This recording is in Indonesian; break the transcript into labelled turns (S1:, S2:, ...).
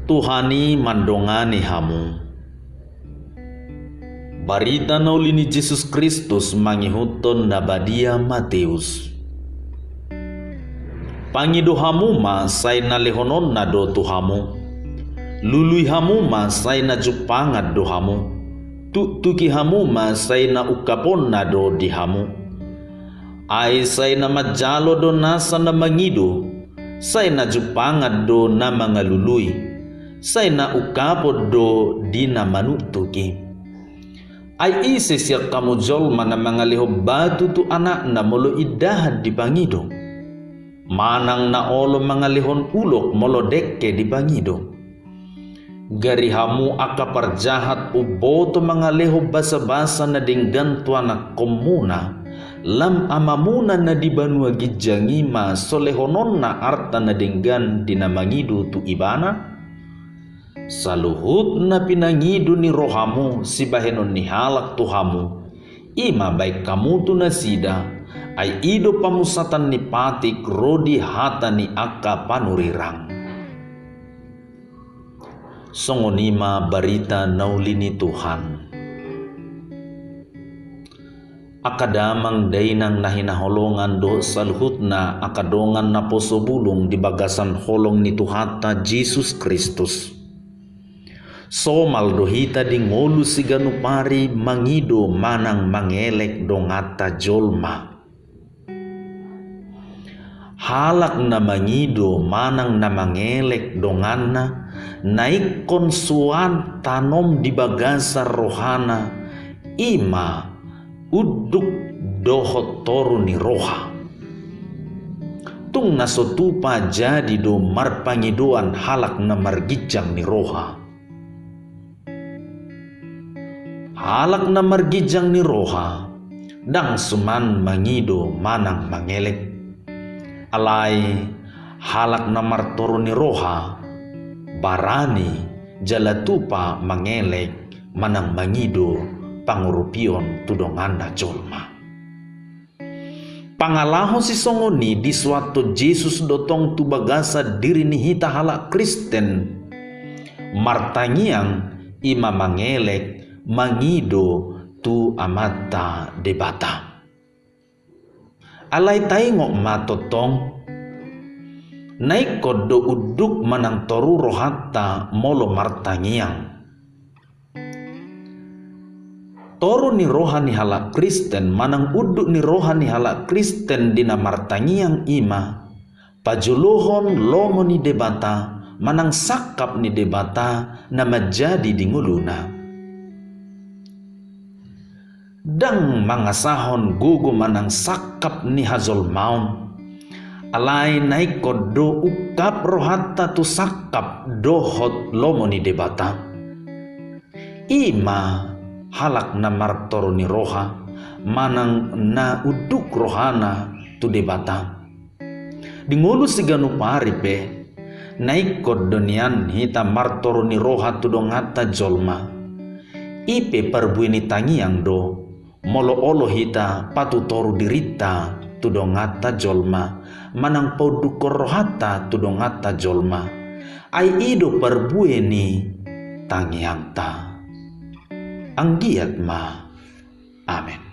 S1: Tuhani mandongani hamu. Barita naulini Yesus Kristus mangihuton nabadia Mateus. Pangido hamu ma say na lehonon na do tuhamu. Lului hamu ma say na jupangat do hamu. Tuki hamu ma say na ukapon na do di hamu. Ay say na majalo do nasa na mangido. Say na jupangat do na mga lului. Say na ukapod do di na manutuki. Ay isi siya kamujol man na mga lihob batu tu anak na molo idahad di bangido. Manang na olo mga lihon ulok molo dekke di bangido. Garihamu akaparjahat uboto mga lihob basa-basa na dinggantua na komuna. Lam amamuna na di banua gijangima solehonon na arta na dinggan di na mangido tu ibana. Saluhut na pinangido ni rohamu si bahenon ni halak tuhamu. Ima baik kamu tu nasida ay ido pamusatan ni patik rodi hata ni akka panurirang. Songonima barita naulini Tuhan. Akadamang dainang nahinaholongan do saluhut na akadongan na posobulong di bagasan holong ni Tuhata Jesus Kristus. Somal dohita di ngolu siganupari mangido manang mangelek dongata jolma. Halak na mangido manang na mangelek donganna naik konsuan tanom di bagasa rohana ima uduk dohot toru ni roha. Tung nasotupa jadi do marpangidoan halak na margijang ni roha. Halak na margijang ni roha, dang suman mangido manang mangelek. Alay halak na martoro ni roha, barani jalatupa mangelek manang mangido pangurupion tudongan na jolma. Pangalahon si songoni di suatu Jesus dotong tubagasa diri ni hita halak Kristen. Martangiang ima mangelek mangido tu amata debata. Alay tayo matotong naik kodo uduk manang toru rohata molo martangiang. Toru ni roha ni halak Kristen manang uduk ni roha ni halak Kristen dina martangiang ima. Pajulohon lomo ni debata manang sakap ni debata na majadi di nguluna. Dang mangasahon gugu manang sakap ni hazol maun. Alay naik kodo ukap rohata tu sakap dohot lomo ni debata. Ima halak na martoro ni roha manang na uduk rohana tu debata. Dingulu siganu paripe naik kodo nian hita martoro ni roha tu dongata jolma. Ipe perbuini tangiang do molo olo hita patu toru dirita tudongata jolma manang podukor rohata tudongata jolma ay ido perbueni tangiangta anggiat ma amen.